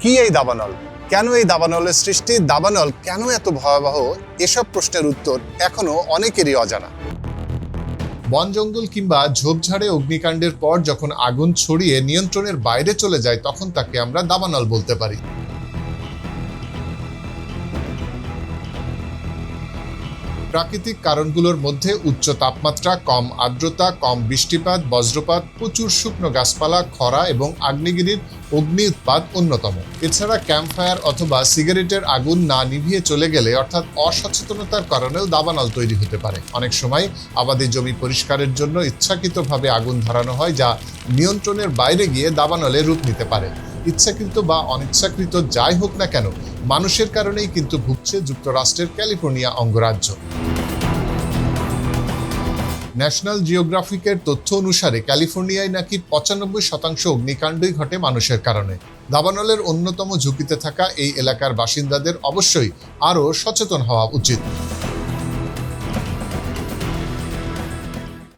কি এই দাবানল? কেন এই দাবানলের সৃষ্টি? দাবানল কেন এত ভয়াবহ? এসব প্রশ্নের উত্তর এখনো অনেকেরই অজানা। বন জঙ্গল কিংবা ঝোপঝাড়ে অগ্নিকাণ্ডের পর যখন আগুন ছড়িয়ে নিয়ন্ত্রণের বাইরে চলে যায়, তখন তাকে আমরা দাবানল বলতে পারি। প্রাকৃতিক কারণগুলোর মধ্যে উচ্চ তাপমাত্রা, কম আর্দ্রতা, কম বৃষ্টিপাত, বজ্রপাত, প্রচুর শুকনো গাছপালা, খরা এবং আগ্নেয়গিরির অগ্নি উৎপাত অন্যতম। এছাড়া ক্যাম্পফায়ার অথবা সিগারেটের আগুন না নিভিয়ে চলে গেলে, অর্থাৎ অসচেতনতার কারণেও দাবানল তৈরি হতে পারে। অনেক সময় আবাদি জমি পরিষ্কারের জন্য ইচ্ছাকৃতভাবে আগুন ধরানো হয়, যা নিয়ন্ত্রণের বাইরে গিয়ে দাবানলে রূপ নিতে পারে। ইচ্ছাকৃত বা অনিচ্ছাকৃত যাই হোক না কেন, মানুষের কারণেই কিন্তু ভুগছে যুক্তরাষ্ট্রের ক্যালিফোর্নিয়া অঙ্গরাজ্য। ন্যাশনাল জিওগ্রাফিকের তথ্য অনুসারে ক্যালিফোর্নিয়ায় নাকি 95% অগ্নিকাণ্ডই ঘটে মানুষের কারণে। দাবানলের অন্যতম ঝুঁকিতে থাকা এই এলাকার বাসিন্দাদের অবশ্যই আরও সচেতন হওয়া উচিত।